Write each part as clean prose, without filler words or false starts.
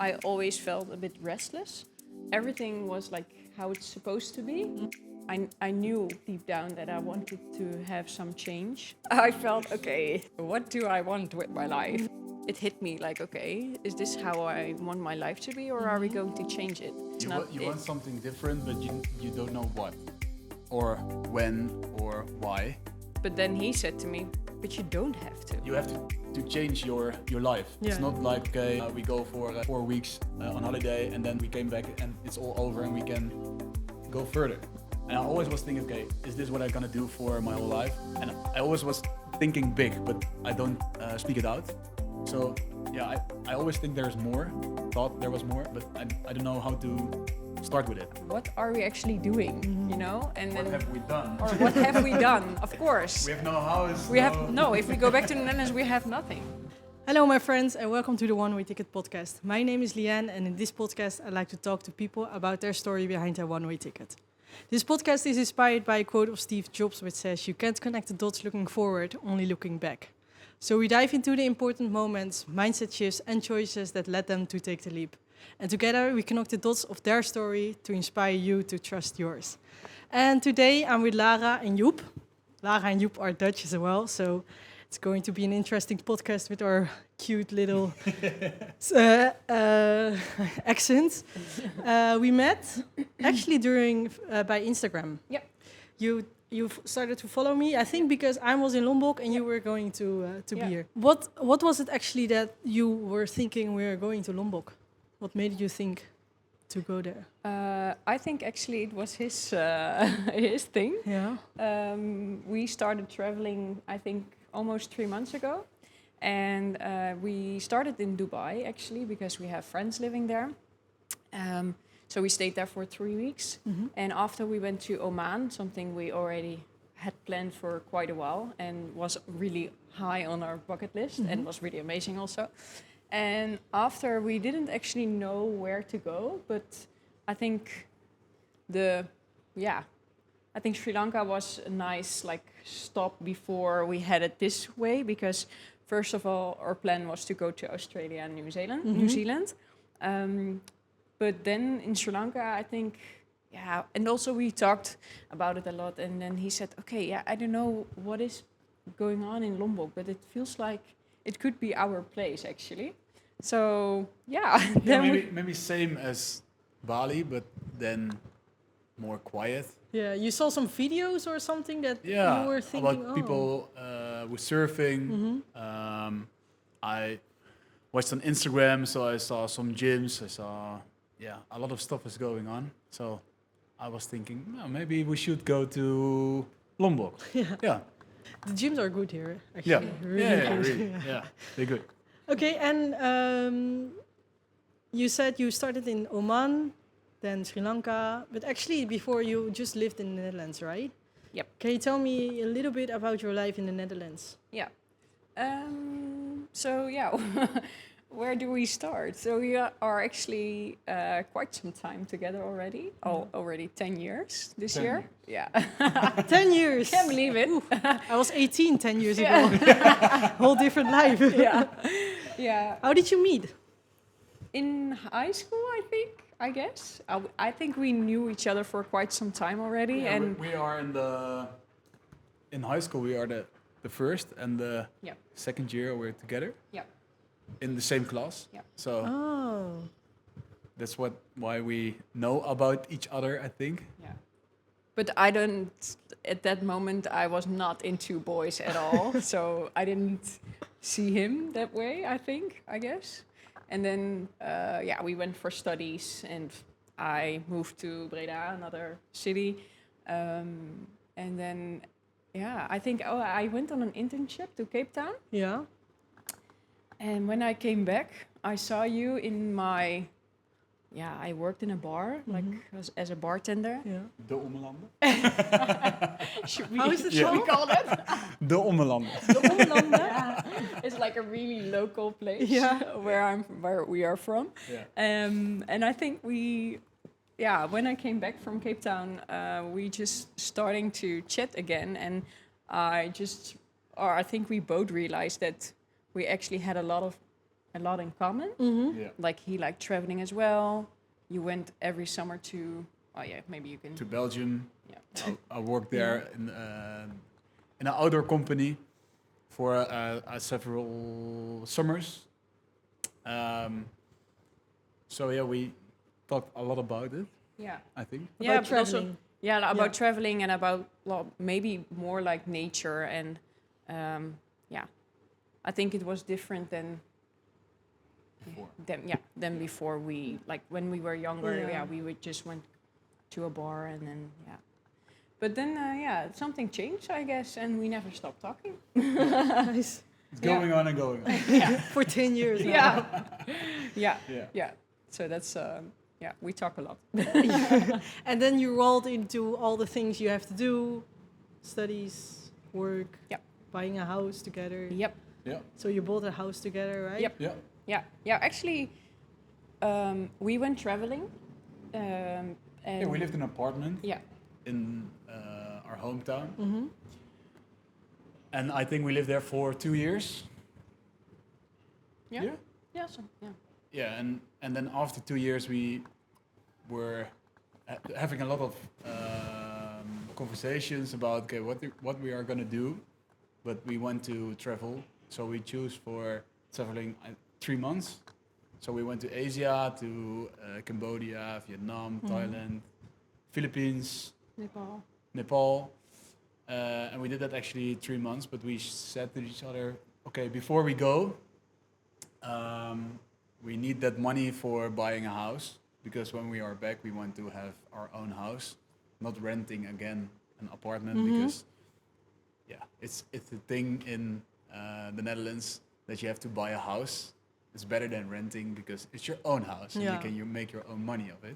I always felt a bit restless. Everything was like how it's supposed to be. I knew deep down that I wanted to have some change. I felt, okay, what do I want with my life? It hit me like, okay, is this how I want my life to be, or are we going to change it? You want something different, but you don't know what, or when, or why. But then he said to me, but you don't have to. You have to change your life. Yeah. It's not like, okay, we go for 4 weeks on holiday and then we came back and it's all over and we can go further. And I always was thinking, okay, is this what I'm gonna do for my whole life? And I always was thinking big, but I don't speak it out. So yeah, I always think there's more, thought there was more, but I don't know how to start with it. What are we actually doing, you know? And what have we done? Or what have we done, of course. We have no house. If we go back to the Netherlands, we have nothing. Hello, my friends, and welcome to the One Way Ticket podcast. My name is Liane, and in this podcast, I like to talk to people about their story behind their one-way ticket. This podcast is inspired by a quote of Steve Jobs, which says, "You can't connect the dots looking forward, only looking back." So we dive into the important moments, mindset shifts, and choices that led them to take the leap. And together, we connect the dots of their story to inspire you to trust yours. And today, I'm with Lara and Joep. Lara and Joep are Dutch as well, so it's going to be an interesting podcast with our cute little accents. We met actually by Instagram. Yep. You started to follow me, I think, because I was in Lombok and you were going to be here. What was it actually that you were thinking we were going to Lombok? What made you think to go there? I think actually it was his his thing. Yeah. We started traveling, I think, almost 3 months ago. And we started in Dubai, actually, because we have friends living there. So we stayed there for 3 weeks. Mm-hmm. And after we went to Oman, something we already had planned for quite a while and was really high on our bucket list, mm-hmm. and was really amazing also. And after, we didn't actually know where to go, but I think I think Sri Lanka was a nice stop before we headed this way, because first of all, our plan was to go to Australia and New Zealand. Mm-hmm. New Zealand. But then in Sri Lanka, I think, and also we talked about it a lot, and then he said, okay, I don't know what is going on in Lombok, but it feels like it could be our place, actually. So, maybe same as Bali, but then more quiet. Yeah, you saw some videos or something that you were thinking about people with surfing. Mm-hmm. I watched on Instagram, so I saw some gyms. I saw, a lot of stuff is going on. So I was thinking, maybe we should go to Lombok. Yeah. The gyms are good here, actually. Yeah, really. Yeah, they're good. Okay, and you said you started in Oman, then Sri Lanka, but actually before you just lived in the Netherlands, right? Yep. Can you tell me a little bit about your life in the Netherlands? Yeah. Where do we start? So we are actually quite some time together already. Already 10 years this year. Years. Yeah. 10 years. Can't believe it. I was 18 10 years ago. Whole different life. Yeah. How did you meet? In high school, I guess. I think we knew each other for quite some time already. Yeah, and we are in high school, we are the first and the second year we're together. Yeah. In the same class. Yeah. So that's why we know about each other, I think. Yeah. But at that moment, I was not into boys at all. So I didn't see him that way, I guess. And then, we went for studies, and I moved to Breda, another city. And then, I think I went on an internship to Cape Town. Yeah. And when I came back, I saw you in my... I worked in a bar, as a bartender. Yeah. De Ommelander. How is it called? De Ommelander. De Ommelander. It's like a really local place where we are from. Yeah. And I think when I came back from Cape Town, we just starting to chat again, and I think we both realized that we actually had a lot of a lot in common. Yeah. Like he liked traveling as well. You went every summer to, oh yeah, maybe you can. To Belgium. Yeah. I worked there in an outdoor company for several summers. So yeah, we talked a lot about it, Yeah. I think. Yeah, About but also, traveling. about Yeah. traveling and about maybe more like nature and yeah, I think it was different than Before. than before. We like when we were younger. Yeah. We would just went to a bar and then but then something changed, I guess, and we never stopped talking. Nice. It's going on and going on. For 10 years now. Yeah. Yeah. So that's we talk a lot. And then you rolled into all the things you have to do, studies, work, Yep. buying a house together. Yep. Yeah. So you bought a house together, right? Yep. Yeah. Yeah. Actually, we went traveling. And Yeah, we lived in an apartment Yeah. in our hometown. Mm-hmm. And I think we lived there for 2 years. Yeah. Yeah. Yeah. So, yeah. Yeah, and then after 2 years we were having a lot of conversations about what we are gonna do, but we want to travel, so we choose for traveling 3 months. So we went to Asia, to Cambodia, Vietnam, Thailand, Philippines, Nepal, and we did that actually 3 months. But we said to each other, okay, before we go, we need that money for buying a house, because when we are back, we want to have our own house, not renting again an apartment, because it's a thing in the Netherlands that you have to buy a house. It's better than renting because it's your own house and you make your own money of it.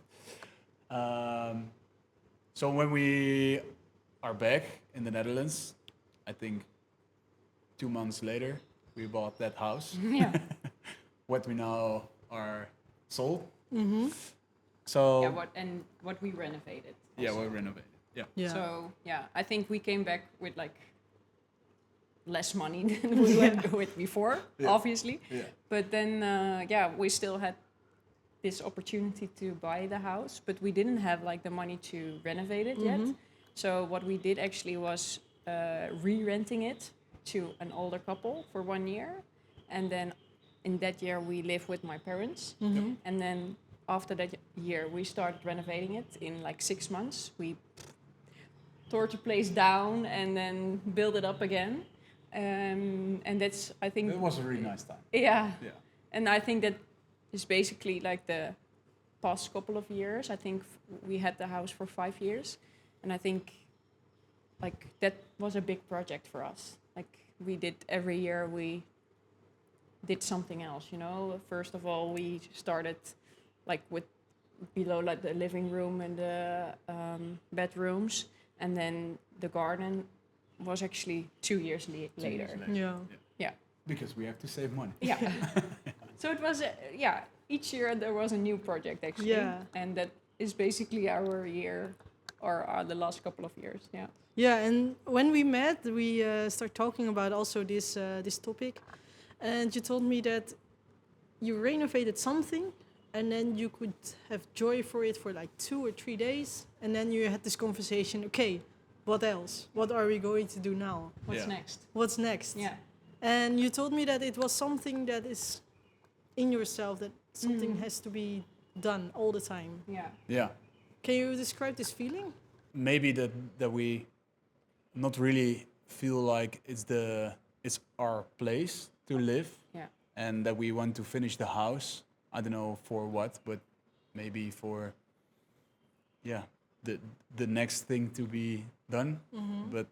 So when we are back in the Netherlands, I think 2 months later, we bought that house. Yeah. What we now are sold. Mm-hmm. So what we renovated. yeah, also. we renovated. Yeah. Yeah. So I think we came back with like less money than we went with before, obviously. Yeah. But then we still had this opportunity to buy the house, but we didn't have like the money to renovate it yet. So what we did actually was re-renting it to an older couple for 1 year, and then in that year we lived with my parents, and then after that year we started renovating it. In like 6 months we tore the place down and then built it up again, and that's, I think, It was a really nice time. yeah. Yeah. And I think that is basically like the past couple of years. I think we had the house for 5 years, and I think like that was a big project for us. Like we did every year, we did something else, you know. First of all, we started like with below like the living room and the bedrooms, and then the garden was actually 2 years later. Yeah. Because we have to save money. Yeah. So it was, each year there was a new project actually. Yeah. And that is basically our year, or the last couple of years, yeah. Yeah, and when we met, we start talking about also this topic, and you told me that you renovated something, and then you could have joy for it for like 2 or 3 days, and then you had this conversation. Okay, what else? What are we going to do now? What's next? What's next? Yeah. And you told me that it was something that is in yourself, that something has to be done all the time. Yeah. Yeah. Can you describe this feeling? Maybe that we not really feel like it's our place to live. Yeah. And that we want to finish the house. I don't know for what, but maybe for the next thing to be done. But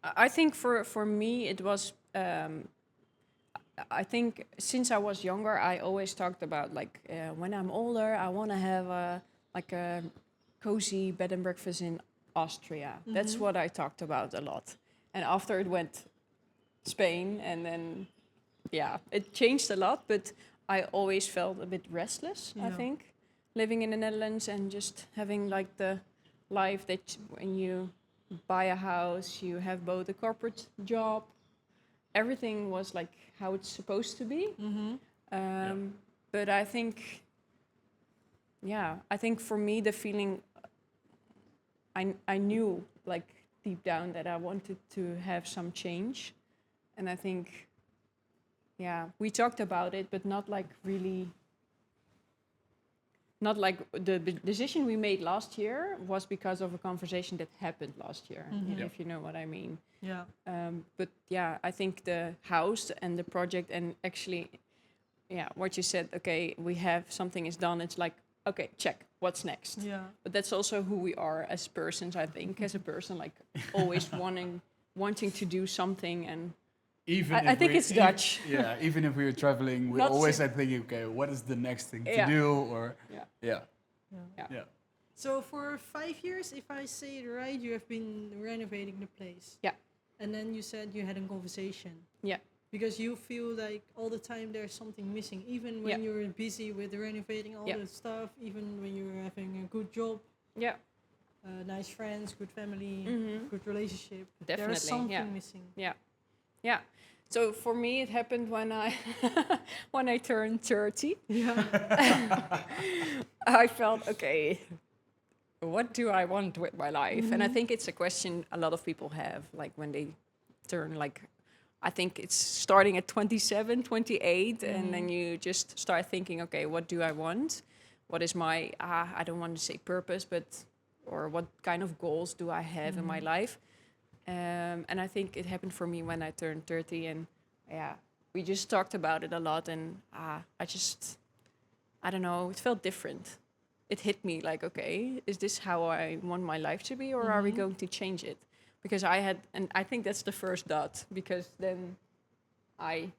I think for me it was, I think since I was younger, I always talked about like when I'm older, I want to have a cozy bed and breakfast in Austria. That's what I talked about a lot. And after it went Spain, and then it changed a lot, but I always felt a bit restless, I think, living in the Netherlands and just having like the life that when you buy a house, you have both a corporate job, everything was like how it's supposed to be. But I think, I think for me the feeling, I knew like deep down that I wanted to have some change, and I think, we talked about it, but not like really. Not like the decision we made last year was because of a conversation that happened last year, if you know what I mean. Yeah. But I think the house and the project, and actually, what you said, okay, we have something is done. It's like, okay, check, what's next? Yeah. But that's also who we are as persons, I think, as a person, like always wanting to do something. And I think it's Dutch. Even if we were traveling, we always are thinking, okay, what is the next thing to do? Or yeah. So for 5 years, if I say it right, you have been renovating the place. Yeah. And then you said you had a conversation. Yeah. Because you feel like all the time there's something missing, even when you're busy with renovating all the stuff, even when you're having a good job. Yeah. Nice friends, good family, good relationship. Definitely. There's something missing. Yeah. Yeah. So for me, it happened when I turned 30. Yeah. I felt, okay, what do I want with my life? And I think it's a question a lot of people have, like when they turn, like, I think it's starting at 27, 28, and then you just start thinking, okay, what do I want? What is my, I don't want to say purpose, or what kind of goals do I have in my life? And I think it happened for me when I turned 30, and we just talked about it a lot, and I don't know, it felt different. It hit me like, okay, is this how I want my life to be, or are we going to change it? Because I think that's the first dot, because then I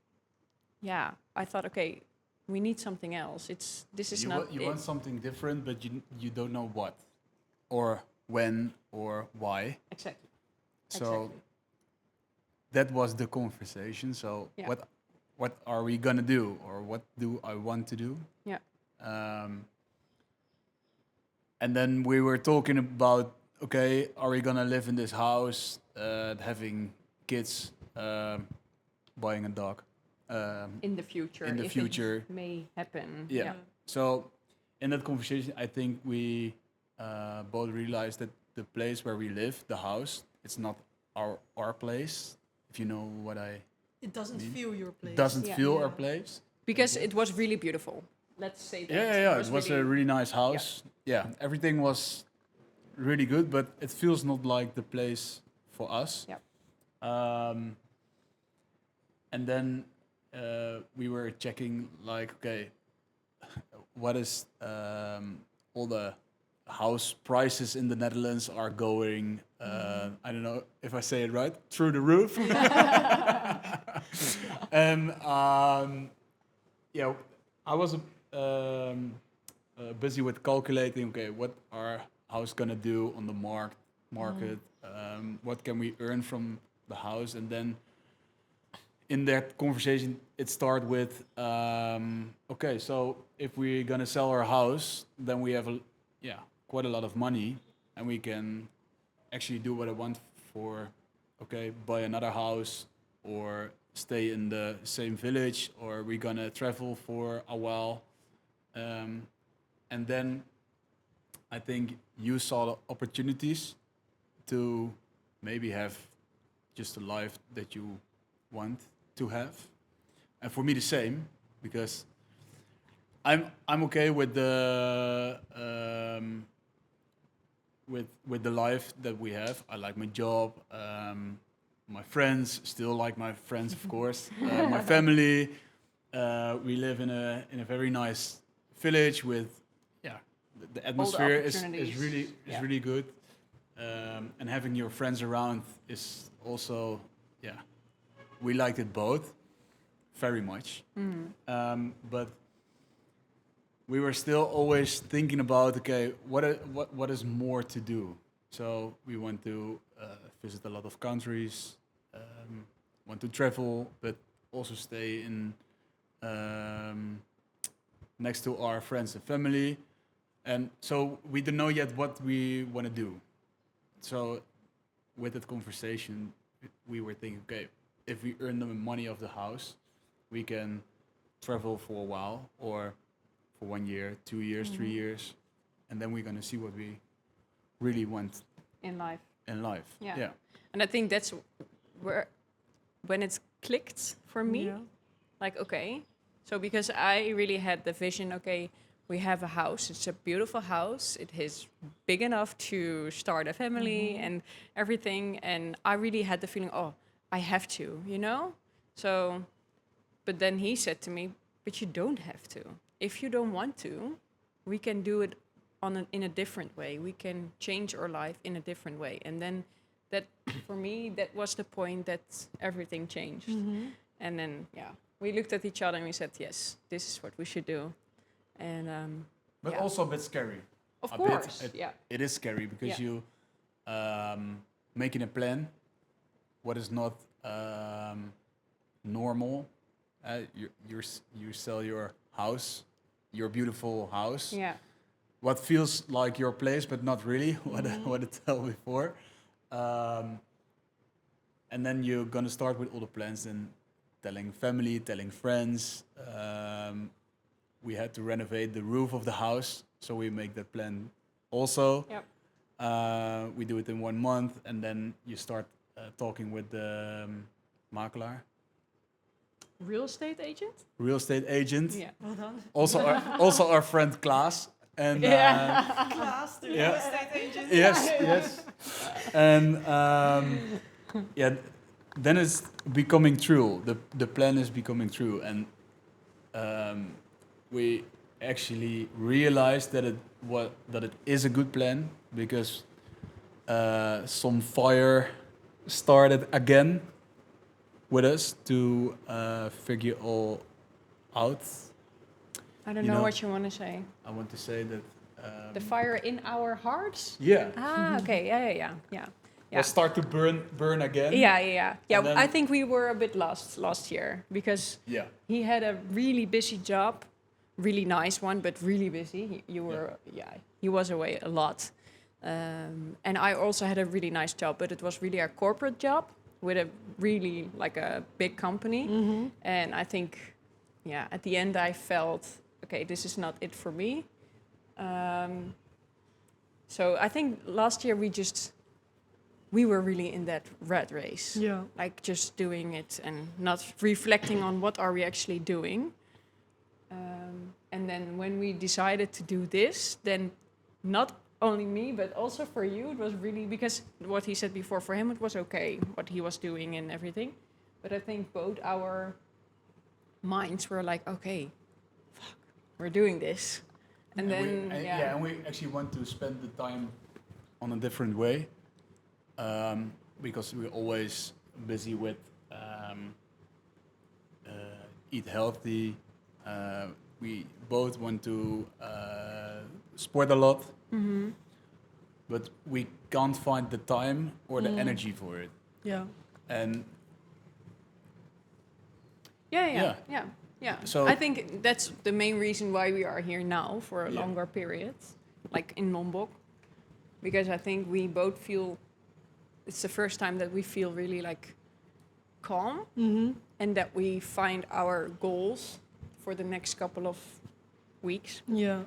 thought, okay, we need something else. You want something different, but you don't know what, or when, or why. Exactly. So that was the conversation. So what are we gonna do, or what do I want to do? Yeah. And then we were talking about, okay, are we gonna live in this house, having kids, buying a dog? In the future. If it may happen. Yeah. So in that conversation, I think we both realized that the place where we live, the house, it's not our place. If you know what I It doesn't mean. feel your place. Doesn't feel our place. Because it was really beautiful. Let's say that. Yeah. It was a really nice house. Yeah, everything was really good, but it feels not like the place for us. Yeah. And then we were checking, like, okay, what is all the house prices in the Netherlands are going, I don't know if I say it right, through the roof. And I was busy with calculating, okay, what our house gonna do on the market, what can we earn from the house, and then in that conversation it started with, okay, so if we're gonna sell our house, then we have quite a lot of money, and we can actually do what I want for, okay, buy another house, or stay in the same village, or we're gonna travel for a while. And then I think you saw the opportunities to maybe have just a life that you want to have. And for me the same, because I'm okay with the with the life that we have. I like my job. My friends, still like my friends, of course. My family. We live in a very nice village with, the atmosphere is really good. And having your friends around is also, we liked it both very much. But we were still always thinking about, okay, what is more to do? So we want to visit a lot of countries, want to travel, but also stay in next to our friends and family. And so we don't know yet what we want to do. So with that conversation, we were thinking, okay, if we earn the money of the house, we can travel for a while, or for 1 year, 2 years, 3 years, and then we're gonna see what we really want In life. in life. Yeah. And I think that's where, when it's clicked for me, Yeah. like, okay, so because I really had the vision, okay, we have a house, it's a beautiful house, it is big enough to start a family and everything, and I really had the feeling, oh, I have to, you know? So, but then he said to me, but you don't have to. If you don't want to, we can do it in a different way. We can change our life in a different way. And then that, for me, that was the point that everything changed. And then, we looked at each other and we said, yes, this is what we should do. And But also a bit scary. Of A course, bit, it is scary because you making a plan, what is not normal. You sell your house, your beautiful house. Yeah. What feels like your place, but not really. What I tell before. And then you're gonna start with all the plans and telling family, telling friends. We had to renovate the roof of the house, so we make that plan also. Yep. We do it in 1 month, and then you start talking with the makelaar, Real estate agent? real estate agent. Yeah. Well done. Also our friend Klaas. And Class, the Yeah. real estate agent. yes. And then it's becoming true. The plan is becoming true, and we actually realized that it is a good plan, because some fire started again with us to figure all out. I don't You know know- what you want to say. I want to say that The fire in our hearts? yeah, Okay, yeah. will start to burn again. Yeah. And then- I think we were a bit lost last year because Yeah. he had a really busy job, really nice one, but really busy. He was away a lot. And I also had a really nice job, but it was really a corporate job with a really like a big company. And I think, at the end I felt, okay, this is not it for me. So I think last year we were really in that rat race. Yeah. Like just doing it and not reflecting on what are we actually doing. And then when we decided to do this, then not only me, but also for you, it was really, because what he said before, for him it was okay, what he was doing and everything. But I think both our minds were like, okay, fuck, we're doing this. And then, and we actually want to spend the time on a different way, because we're always busy with eat healthy. We both want to sport a lot, but we can't find the time or the energy for it. Yeah. And Yeah. So- I think that's the main reason why we are here now for a longer period, like in Lombok, because I think we both feel it's the first time that we feel really like calm and that we find our goals for the next couple of weeks Yeah.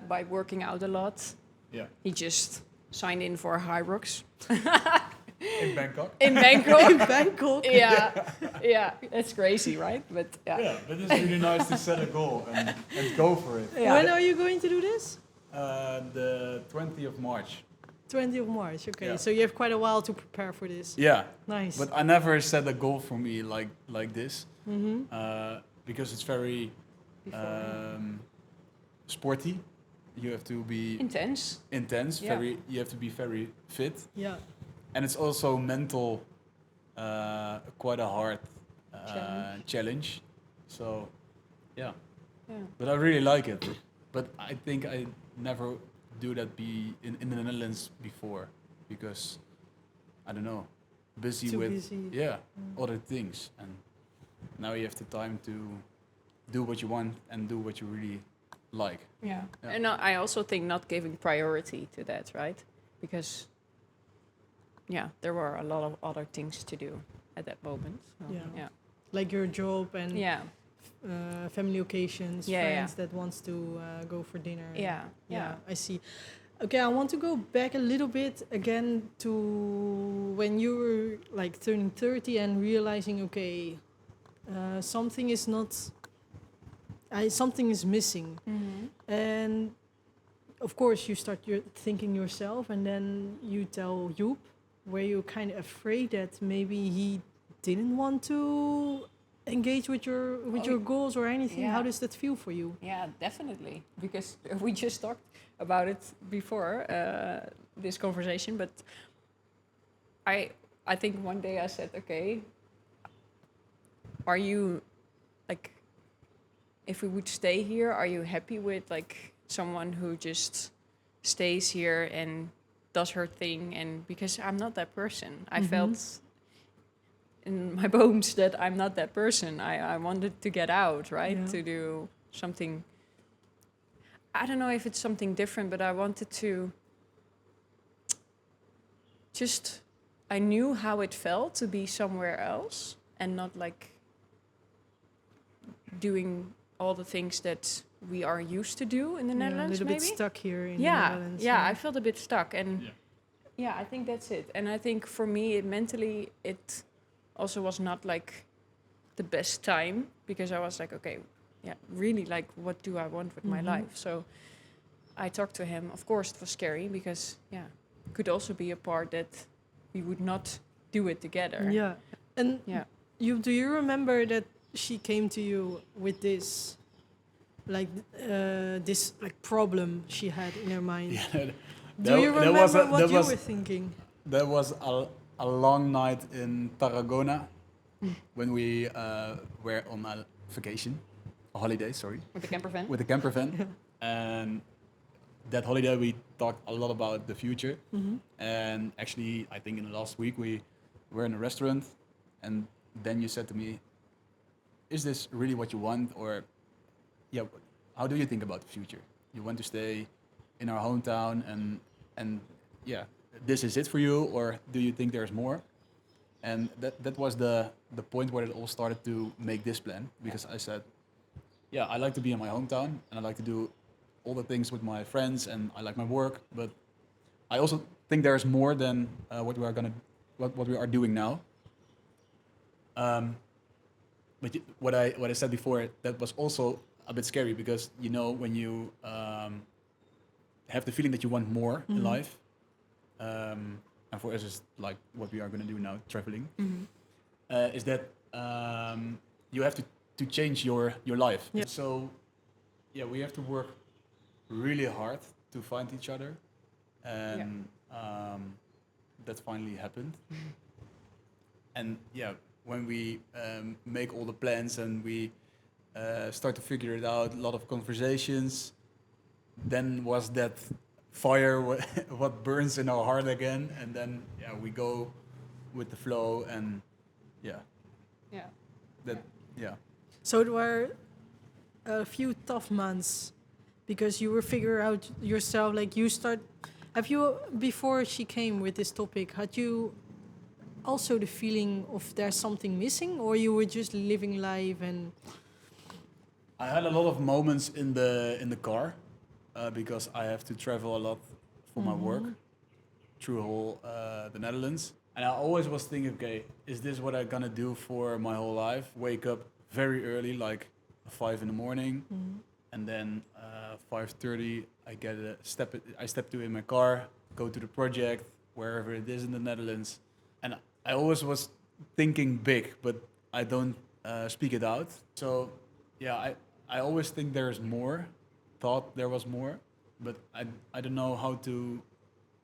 by working out a lot. yeah, He just signed in for High Rocks in Bangkok. in Bangkok. In Bangkok. Yeah, it's crazy, right? But Yeah, but it's really nice to set a goal and go for it. Yeah. When are you going to do this? The 20th of March. 20th of March. Okay, Yeah. so you have quite a while to prepare for this. Yeah, Nice. but I never set a goal for me like this, because it's very sporty. You have to be intense. intense. Yeah. You have to be very fit, Yeah. and it's also mental, quite a hard challenge. So, yeah. But I really like it. But I think I never do that in the Netherlands before, because I don't know, busy Too with busy. other things, and now you have the time to do what you want and do what you really like. Yeah. Yeah. And I also think not giving priority to that, right? Because, there were a lot of other things to do. at that moment. So, yeah. Like your job and Yeah. family occasions, Yeah, friends that wants to go for dinner. Yeah. I see. Okay, I want to go back a little bit again to when you were like turning 30 and realizing, okay, something is not, something is missing. And of course, you start thinking yourself, and then you tell Joep, were you kind of afraid that maybe he didn't want to engage with your goals or anything? Yeah. How does that feel for you? Yeah, definitely. Because we just talked about it before this conversation, but I think one day I said, okay, are you like, if we would stay here, are you happy with like someone who just stays here and does her thing? And because I'm not that person, I felt in my bones that I'm not that person. I wanted to get out, right? Yeah. To do something. I don't know if it's something different, but I wanted to just, I knew how it felt to be somewhere else and not like doing all the things that we are used to do in the Netherlands, a little maybe. bit stuck here in the Yeah, Netherlands. yeah, I felt a bit stuck. And Yeah. I think that's it. And I think for me, mentally, it also was not like the best time because I was like, okay, yeah, really, like, what do I want with my life? So I talked to him. Of course, it was scary because, yeah, it could also be a part that we would not do it together. Yeah. And Yeah. do you remember that she came to you with this, like this like problem she had in her mind? Yeah, Do you remember what you were thinking? There was a long night in Tarragona when we were on a vacation, a holiday, sorry, With the camper van? with a camper van. And that holiday we talked a lot about the future. And actually, I think in the last week we were in a restaurant, and then you said to me, is this really what you want? Or, yeah, how do you think about the future? You want to stay in our hometown and yeah, this is it for you? Or do you think there's more? And that was the point where it all started to make this plan, because I said, yeah, I like to be in my hometown and I like to do all the things with my friends and I like my work, but I also think there's more than what we are doing now. But what I said before, that was also a bit scary because, you know, when you have the feeling that you want more in life, and for us it's like what we are going to do now, traveling, is that you have to change your life. Yeah. So yeah, we have to work really hard to find each other, and that finally happened. And yeah, when we make all the plans and we start to figure it out, a lot of conversations, then was that fire what burns in our heart again, and then yeah, we go with the flow, and yeah, So there were a few tough months because you were figuring out yourself. Like have you, before she came with this topic, had you also the feeling of there's something missing, or you were just living life? And I had a lot of moments in the car because I have to travel a lot for my work through whole the Netherlands, and I always was thinking, okay, is this what I'm gonna do for my whole life? Wake up very early, like 5 in the morning, and then 5:30 I step to in my car, go to the project wherever it is in the Netherlands, and I always was thinking big, but I don't speak it out. So yeah, I always think there's more, thought there was more, but I don't know how to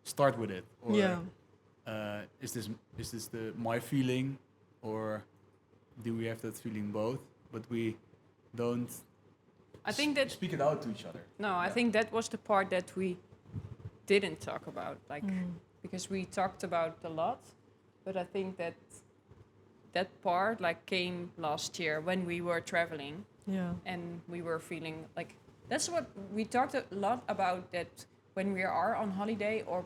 start with it. Or is this my feeling, or do we have that feeling both? But we don't. I think that speak it out to each other. No, I think that was the part that we didn't talk about, like because we talked about a lot, but I think that part like came last year when we were traveling, and we were feeling like that's what we talked a lot about, that when we are on holiday or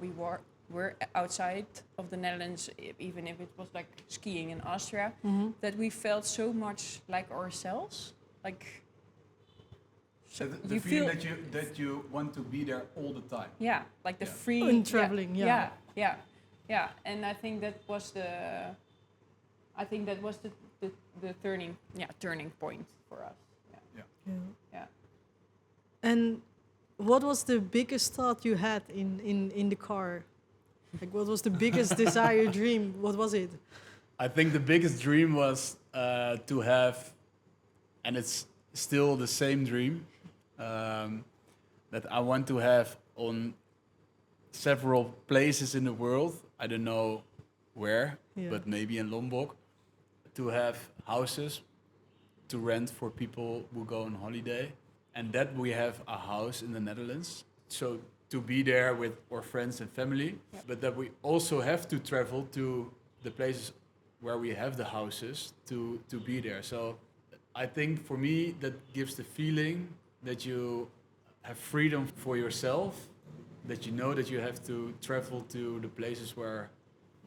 were outside of the Netherlands, even if it was like skiing in Austria, that we felt so much like ourselves. Like, so the feeling that you want to be there all the time. Yeah, like the free and traveling. Yeah. And I think that was the turning point for us. Yeah. And what was the biggest thought you had in the car? Like, what was the biggest desire, dream? What was it? I think the biggest dream was to have, and it's still the same dream, that I want to have on several places in the world. I don't know where, but maybe in Lombok, to have houses to rent for people who go on holiday. And that we have a house in the Netherlands. So to be there with our friends and family, but that we also have to travel to the places where we have the houses to be there. So I think for me, that gives the feeling that you have freedom for yourself, that you know that you have to travel to the places where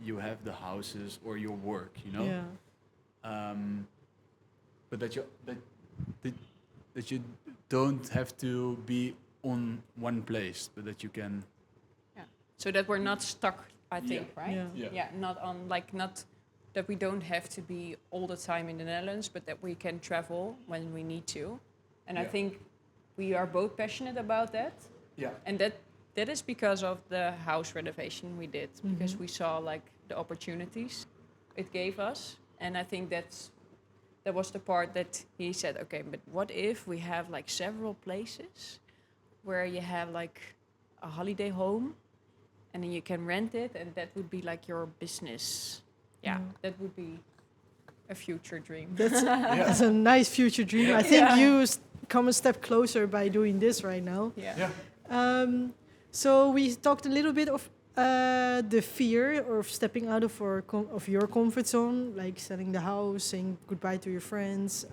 you have the houses or your work, you know? Yeah. But that you don't have to be on one place, but that you can. Yeah. So that we're not stuck, I think, right? Yeah. Not that we don't have to be all the time in the Netherlands, but that we can travel when we need to. And I think we are both passionate about that. Yeah. And that is because of the house renovation we did, because we saw like the opportunities it gave us. And I think that was the part that he said, okay, but what if we have like several places where you have like a holiday home and then you can rent it, and that would be like your business. Yeah, that would be a future dream. That's a nice future dream. I think you come a step closer by doing this right now. So we talked a little bit of the fear of stepping out of your comfort zone, like selling the house, saying goodbye to your friends,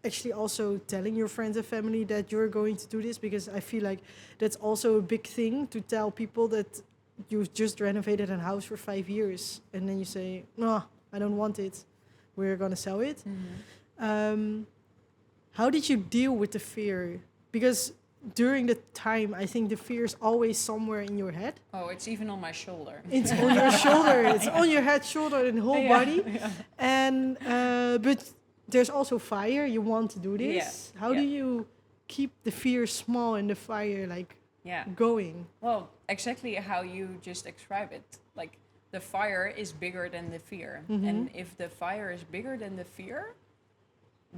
actually also telling your friends and family that you're going to do this, because I feel like that's also a big thing to tell people that you've just renovated a house for 5 years and then you say, no, I don't want it, we're going to sell it. How did you deal with the fear? Because during the time, I think the fear is always somewhere in your head. Oh, it's even on my shoulder. It's on your shoulder. It's on your head, shoulder, and whole body. Yeah. And but there's also fire. You want to do this. How do you keep the fear small and the fire going? Well, exactly how you just described it. Like the fire is bigger than the fear, and if the fire is bigger than the fear,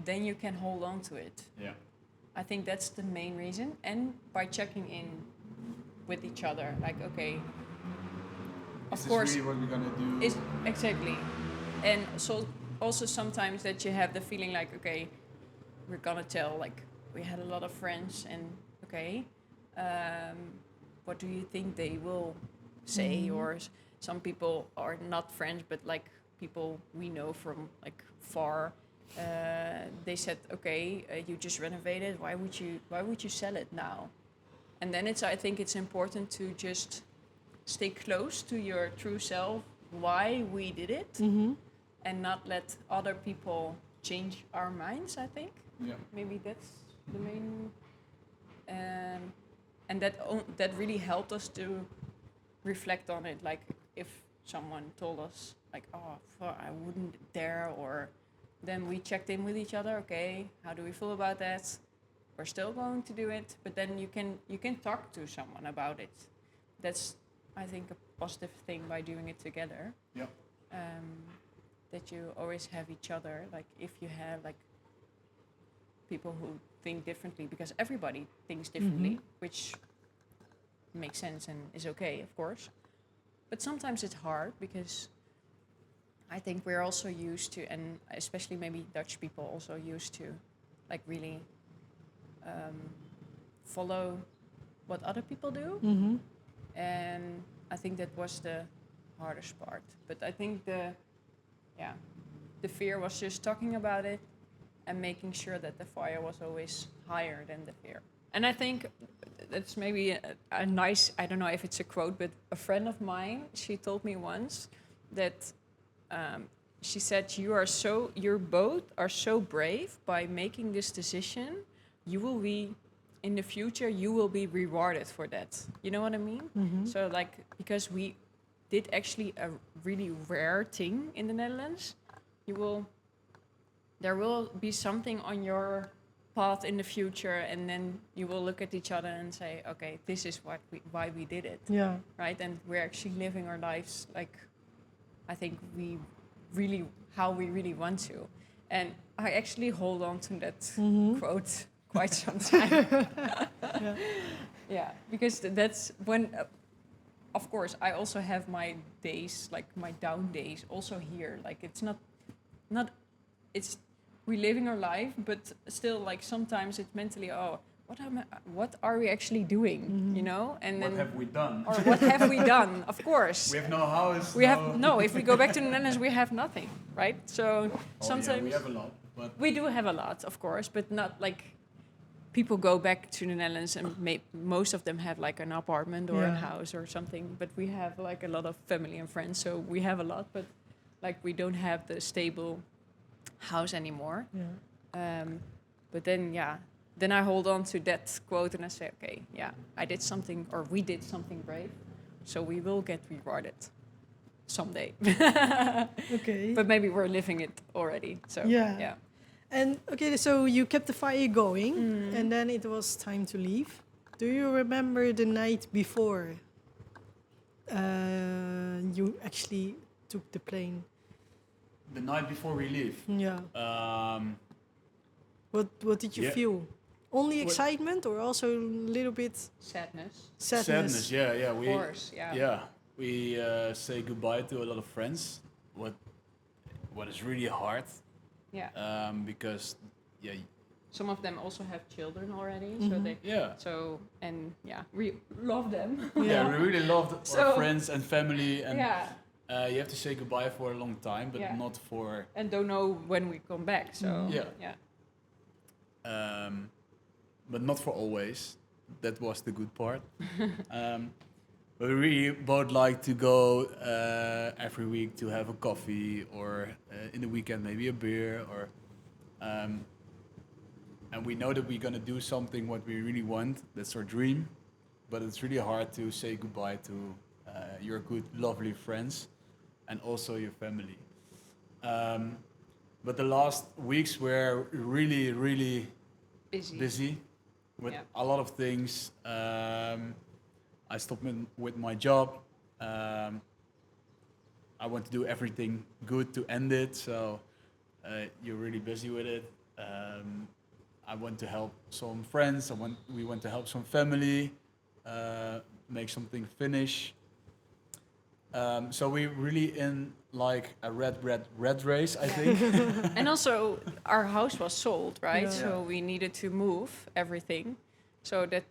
then you can hold on to it. Yeah. I think that's the main reason. And by checking in with each other, like, okay, of course, is this really what we're gonna do? Exactly. And so also sometimes that you have the feeling like, okay, we're gonna tell, like, we had a lot of friends, and okay, what do you think they will say? Or some people are not friends, but like people we know from like far. They said, okay, you just renovated. Why would you sell it now? And then I think it's important to just stay close to your true self, why we did it, and not let other people change our minds. I think maybe that's the main, and that really helped us to reflect on it. Like if someone told us, like, oh, I wouldn't dare, or then we checked in with each other. Okay, how do we feel about that? We're still going to do it, but then you can talk to someone about it. That's, I think, a positive thing by doing it together. Yeah. That you always have each other. Like if you have like people who think differently, because everybody thinks differently, which makes sense and is okay, of course. But sometimes it's hard because I think we're also used to, and especially maybe Dutch people also used to, like really follow what other people do. And I think that was the hardest part. But I think the fear was just talking about it and making sure that the fire was always higher than the fear. And I think that's maybe a nice, I don't know if it's a quote, but a friend of mine, she told me once that she said, you both are so brave by making this decision. You will be, in the future, you will be rewarded for that. You know what I mean? Mm-hmm. So like, because we did actually a really rare thing in the Netherlands, there will be something on your path in the future, and then you will look at each other and say, okay, this is why we did it. Yeah. Right? And we're actually living our lives like, I think how we really want to. And I actually hold on to that quote quite some time. Yeah. Yeah, because that's when, of course, I also have my days, like my down days also here. Like it's not, it's, we're living our life, but still like sometimes it's mentally, what are we actually doing, you know? And What then, have we done? or what have we done? Of course. We have no house. If we go back to the Netherlands, we have nothing, right? So sometimes we have a lot, but we do have a lot, of course, but not like people go back to the Netherlands and most of them have like an apartment or a house or something. But we have like a lot of family and friends, so we have a lot, but like we don't have the stable house anymore. Yeah. But then I hold on to that quote and I say, okay, I did something, or we did something brave, so we will get rewarded someday. Okay. But maybe we're living it already. So Yeah. And okay, so you kept the fire going, and then it was time to leave. Do you remember the night before you actually took the plane? the night before we leave. Yeah. What did you feel? Only excitement, or also a little bit sadness? Sadness. Yeah. Of course. Yeah. Yeah, we say goodbye to a lot of friends. What is really hard. Yeah. Because some of them also have children already, we love them. Yeah, we really loved our friends and family, and yeah. you have to say goodbye for a long time, but not for. And don't know when we come back. So But not for always. That was the good part. But we really both like to go every week to have a coffee, or in the weekend maybe a beer, or and we know that we're gonna do something what we really want. That's our dream, but it's really hard to say goodbye to your good, lovely friends, and also your family. But the last weeks were really, really busy with a lot of things. I stopped with my job. I want to do everything good to end it, so you're really busy with it. I want to help some friends. We want to help some family, make something finish. So we're really in like a red race, I think. And also, our house was sold, right? Yeah. So we needed to move everything. So that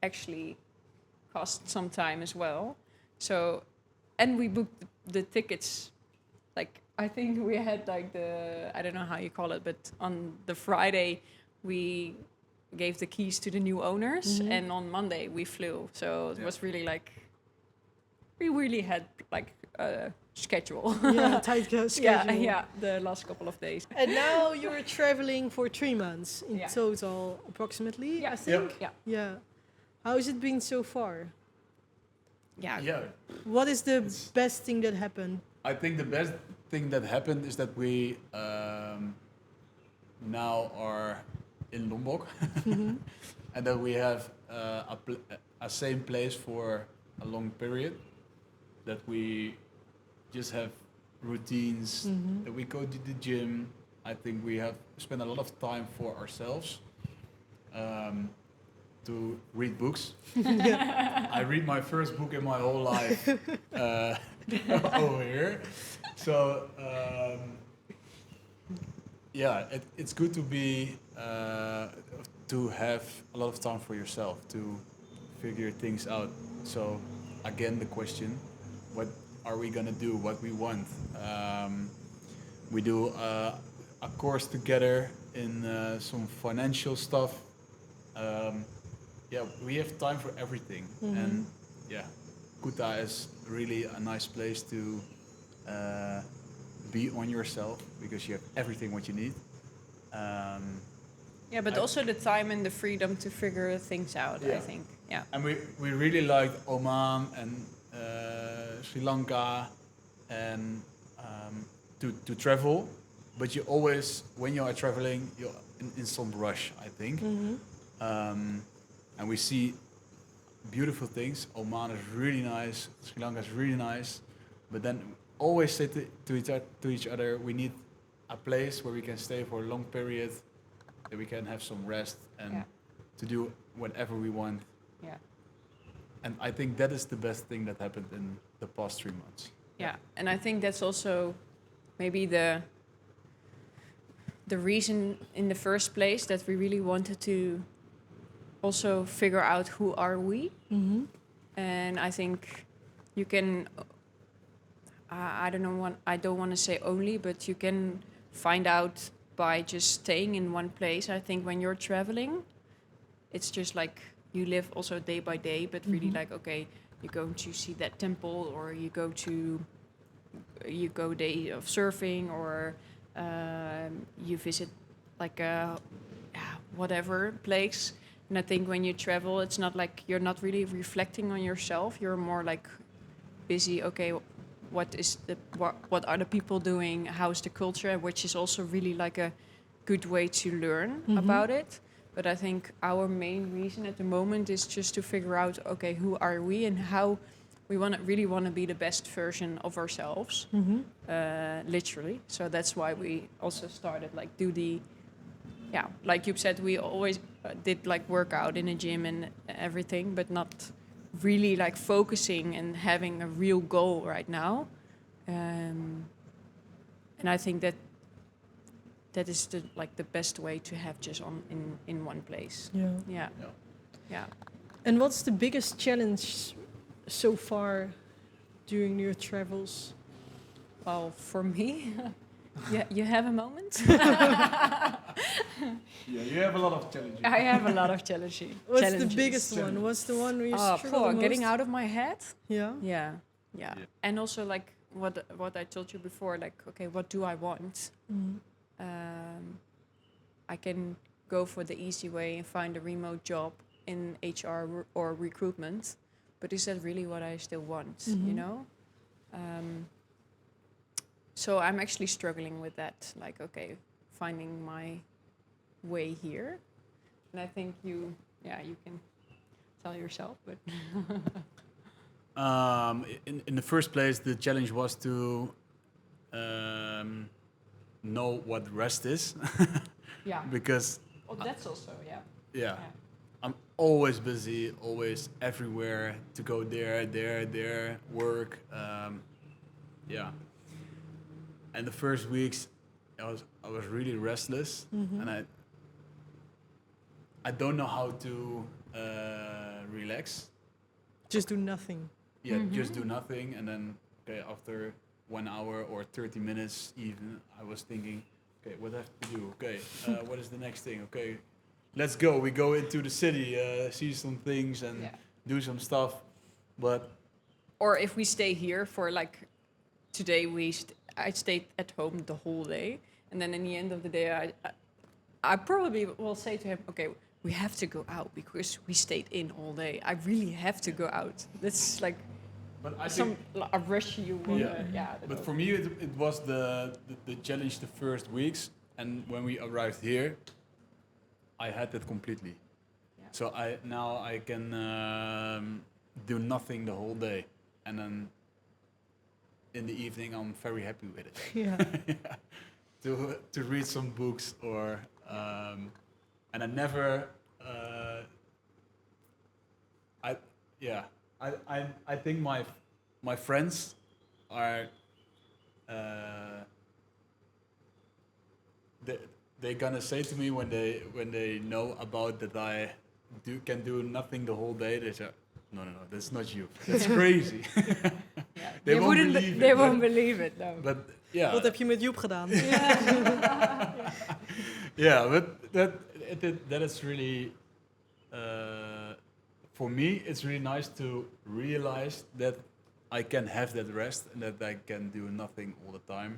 actually cost some time as well. So, and we booked the tickets. Like, I think we had like I don't know how you call it, but on the Friday, we gave the keys to the new owners. And on Monday, we flew. So it was really like, we really had like a schedule. Yeah, tight schedule. Yeah, the last couple of days. And now you're traveling for 3 months in total, approximately, I think. Yeah. How has it been so far? Yeah. What is the best thing that happened? I think the best thing that happened is that we now are in Lombok, and that we have a same place for a long period. That we just have routines, that we go to the gym. I think we have spent a lot of time for ourselves, to read books. I read my first book in my whole life over here. So it's good to be to have a lot of time for yourself to figure things out. So again, the question: what are we gonna do? What we want? We do a course together in some financial stuff. we have time for everything, and Kuta is really a nice place to be on yourself because you have everything what you need. But also the time and the freedom to figure things out. I think. Yeah. And we really liked Oman and Sri Lanka and to travel, but you always, when you are traveling, you're in some rush, I think. And we see beautiful things. Oman is really nice, Sri Lanka is really nice, but then always say to each other, we need a place where we can stay for a long period, that we can have some rest and to do whatever we want. Yeah. And I think that is the best thing that happened in the past 3 months. Yeah, and I think that's also maybe the reason in the first place that we really wanted to also figure out who are we. And I think you can, I don't want to say only, but you can find out by just staying in one place. I think when you're traveling, it's just like you live also day by day, but really like, okay, you're going to see that temple, or you go day of surfing, or you visit like a whatever place. And I think when you travel, it's not like you're not really reflecting on yourself. You're more like busy. Okay, what are the people doing? How's the culture? Which is also really like a good way to learn about it. But I think our main reason at the moment is just to figure out, okay, who are we and how we really want to be the best version of ourselves, literally. So that's why we also started like you said, we always did like workout in a gym and everything, but not really like focusing and having a real goal right now. And I think that is the best way to have just in one place. Yeah. And what's the biggest challenge so far during your travels? Well, for me, you have a moment. You have a lot of challenges. I have a lot of challenges. What's the biggest one? What's the one where you struggle the most? Getting out of my head. Yeah. Yeah. And also like what I told you before, like, okay, what do I want? I can go for the easy way and find a remote job in HR or recruitment, but is that really what I still want, you know? So I'm actually struggling with that, like, okay, finding my way here. And I think you can tell yourself, but... in the first place, the challenge was to know what rest is. Because... Oh, that's also, Yeah. I'm always busy, always everywhere, to go there, work. And the first weeks, I was really restless, and I don't know how to relax. Just do nothing. Just do nothing, and then after 1 hour or 30 minutes even, I was thinking, okay, what I have to do? Okay, what is the next thing? Okay, let's go. We go into the city, see some things and do some stuff, but... Or if we stay here for like, today I stayed at home the whole day, and then in the end of the day, I probably will say to him, okay, we have to go out because we stayed in all day. I really have to go out. That's like a rush you want to... But for me, it was the challenge the first weeks, and when we arrived here, I had that completely. So I can do nothing the whole day, and then in the evening I'm very happy with it. To read some books or and I never I think my friends are they're gonna say to me when they know about that I can do nothing the whole day, they say, no, that's not you. That's crazy. They won't believe it. No. But Wat heb je met Joep gedaan? But that is really for me, it's really nice to realize that I can have that rest and that I can do nothing all the time.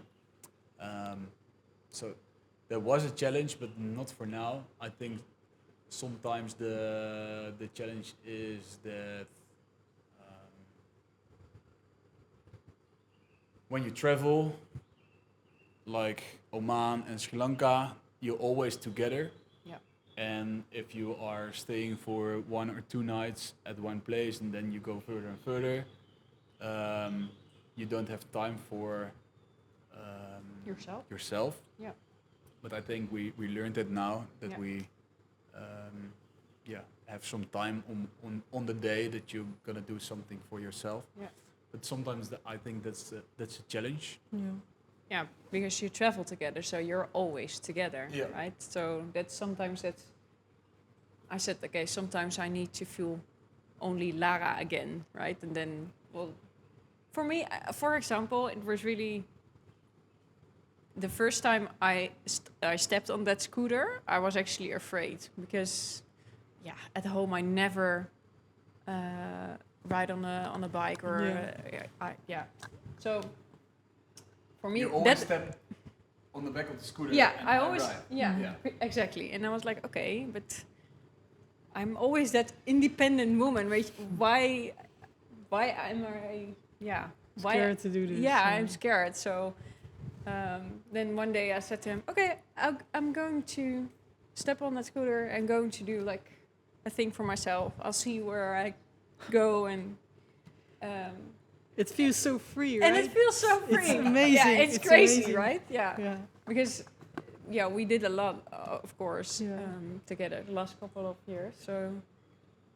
So there was a challenge, but not for now. I think sometimes the challenge is that when you travel, like Oman and Sri Lanka, you're always together. Yeah. And if you are staying for 1 or 2 nights at one place and then you go further and further, you don't have time for yourself. Yeah. But I think we learned it now that Yeah. we have some time on the day that you're gonna do something for yourself. Yeah. But sometimes I think that's a challenge. Yeah. Yeah, because you travel together, so you're always together, Yeah. right? So I said, okay, sometimes I need to feel only Lara again, right? And then, well, for me, for example, it was really the first time I stepped on that scooter, I was actually afraid because, yeah, at home I never ride on a bike or So for me, You always step on the back of the scooter. yeah, and I always ride. exactly, and I was like, okay, but I'm always that independent woman. Why am I? Yeah, Scared to do this. Yeah, I'm scared. So then one day I said to him, okay, I'm going to step on that scooter and going to do like a thing for myself. I'll see where I go and. It feels so free, right? And it feels so free. It's amazing. Yeah, it's crazy, amazing. right? Yeah. Yeah. Because, yeah, we did a lot, of course, Yeah. together the last couple of years. So,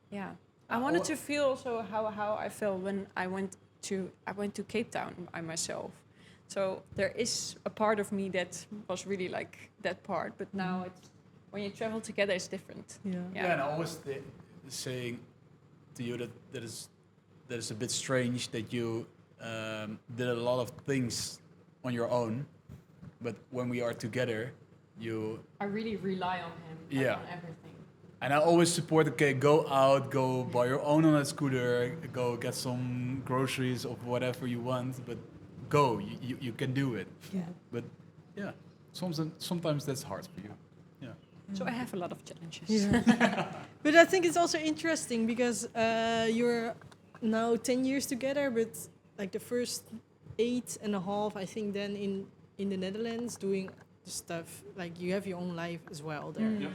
yeah, I wanted to feel also how I felt when I went to Cape Town by myself. So there is a part of me that was really like that part, but now it's when you travel together, it's different. Yeah. Yeah, and I always saying to you that is a bit strange that you did a lot of things on your own, but when we are together, I really rely on him Yeah. on everything. And I always support, okay, go out, go buy your own on a scooter, go get some groceries of whatever you want, but go, you can do it. Yeah. But yeah, sometimes that's hard for you. Yeah. So I have a lot of challenges. Yeah. But I think it's also interesting because you're now 10 years together, but like the first 8.5, I think, then in the Netherlands doing the stuff, like you have your own life as well there. Mm. Yep.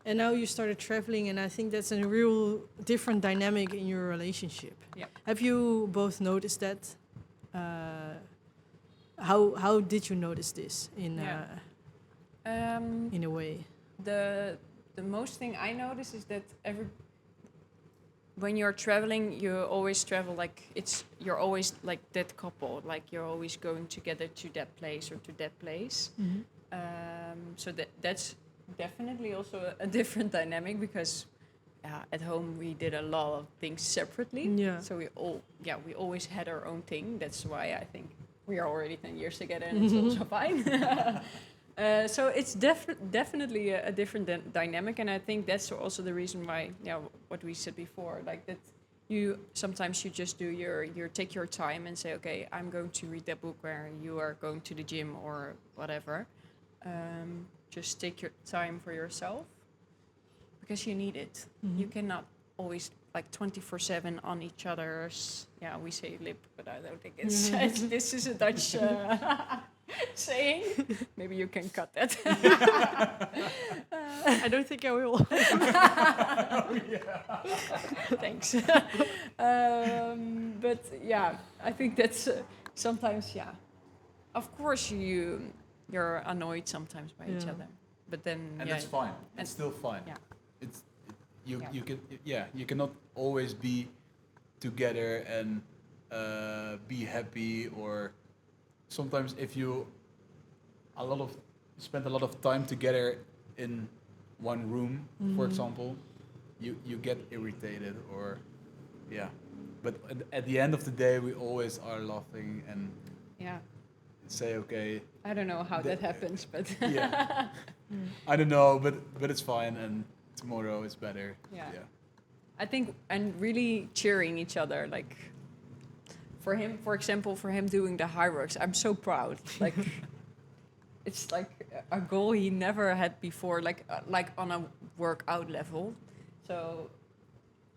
And now you started traveling, and I think that's a real different dynamic in your relationship. Yep. Have you both noticed that? How did you notice this in a way? The most thing I notice is that when you're traveling, you always travel like you're always like that couple, like you're always going together to that place or to that place. Mm-hmm. So that's definitely also a different dynamic because at home we did a lot of things separately. Yeah. So we always had our own thing. That's why I think we are already 10 years together and it's also fine. So it's definitely a different dynamic, and I think that's also the reason why, what we said before, like that sometimes you just do you take your time and say, okay, I'm going to read that book where you are going to the gym or whatever. Just take your time for yourself because you need it. Mm-hmm. You cannot always like 24/7 on each other's. Yeah, we say lip, but I don't think it's this is a Dutch saying. Maybe you can cut that. I don't think I will. Thanks. But yeah, I think that's sometimes, of course you're annoyed sometimes by each other, but then And that's fine. It's still fine. Yeah. You cannot always be together and be happy, or sometimes if you spend a lot of time together in one room, for example, you get irritated but at the end of the day we always are laughing and say, okay, I don't know how that happens, but I don't know, but it's fine, and tomorrow is better. I think, and really cheering each other. Like, for him, for example, for him doing the high rocks, I'm so proud. Like, it's like a goal he never had before, like on a workout level. So,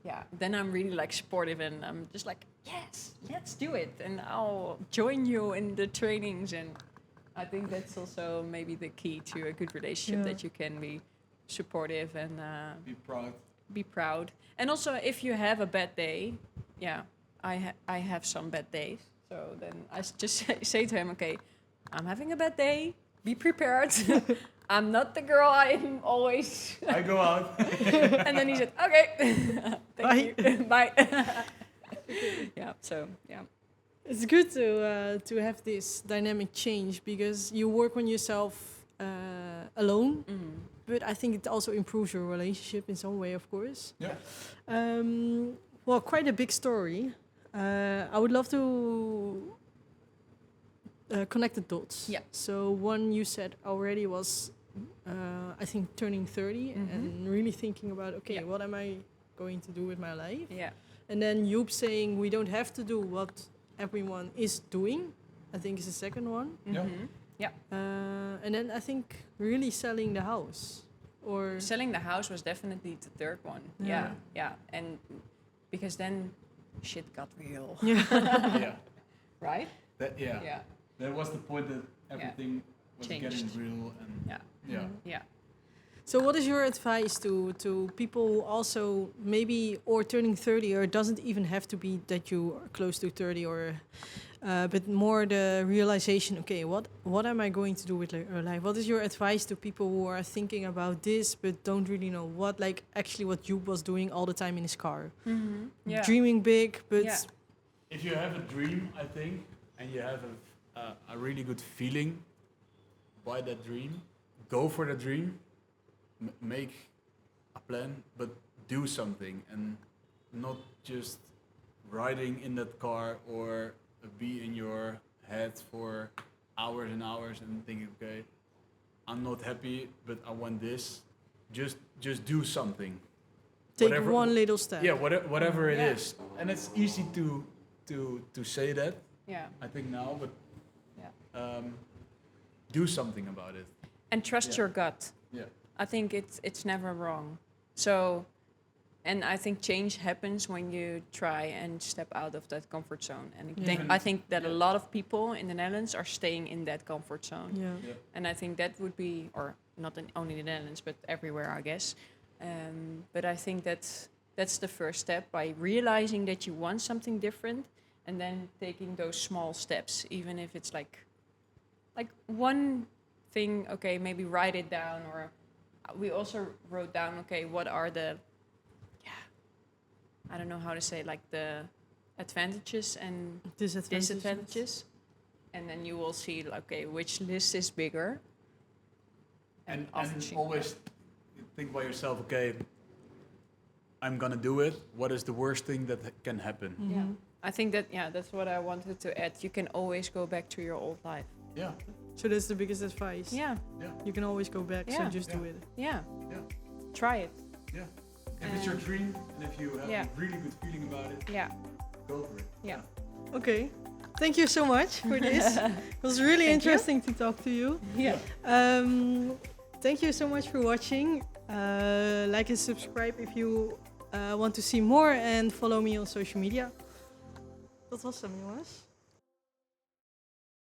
yeah, then I'm really like supportive, and I'm just like, yes, let's do it, and I'll join you in the trainings. And I think that's also maybe the key to a good relationship, that you can be supportive and be proud. And also, if you have a bad day, I have some bad days. So then I just say to him, okay, I'm having a bad day. Be prepared. I'm not the girl I'm always. I go out. And then he said, okay, thank you, bye. Yeah. So yeah. It's good to have this dynamic change because you work on yourself alone, but I think it also improves your relationship in some way, of course. Yeah. Well, quite a big story. I would love to connect the dots. Yeah. So one you said already was, I think, turning 30 and really thinking about, okay, what am I going to do with my life? Yeah. And then Joep saying we don't have to do what everyone is doing, I think is the second one. Yeah. Yeah. And then I think really selling the house. Or Selling the house was definitely the third one. Yeah. Yeah. And because then shit got real. Yeah. Right? Yeah. That was the point that everything was changed. getting real and Yeah. so what is your advice to people who also maybe or turning 30, or it doesn't even have to be that you are close to 30, or but more the realization, okay, what am I going to do with life? What is your advice to people who are thinking about this but don't really know what, like actually what Joep was doing all the time in his car? Yeah. Dreaming big, but if you have a dream, I think, and you have a really good feeling by that dream, go for the dream, make a plan, but do something, and not just riding in that car or be in your head for hours and hours and thinking, okay, I'm not happy, but I want this. Just do something. take one little step. Yeah, whatever it is, and it's easy to say that. Yeah. I think now, but do something about it. And trust your gut. Yeah. I think it's never wrong. So, and I think change happens when you try and step out of that comfort zone. And I think that a lot of people in the Netherlands are staying in that comfort zone. Yeah. And I think that would be, or not only in the Netherlands, but everywhere, I guess. But I think that's the first step, by realizing that you want something different, and then taking those small steps, even if it's like one thing. Okay, maybe write it down, or we also wrote down, okay, what are the, I don't know how to say, like the advantages and disadvantages. And then you will see, okay, which list is bigger. And always think by yourself, okay, I'm gonna do it. What is the worst thing that can happen? Yeah, I think that's what I wanted to add. You can always go back to your old life. Yeah. So that's the biggest advice. Yeah. You can always go back, so just do it. Yeah. Yeah. Try it. Yeah. If it's your dream, and if you have a really good feeling about it, go for it. Yeah. Okay. Thank you so much for this. It was really interesting to talk to you. Yeah. Thank you so much for watching. Like and subscribe if you want to see more, and follow me on social media. Dat was hem, jongens.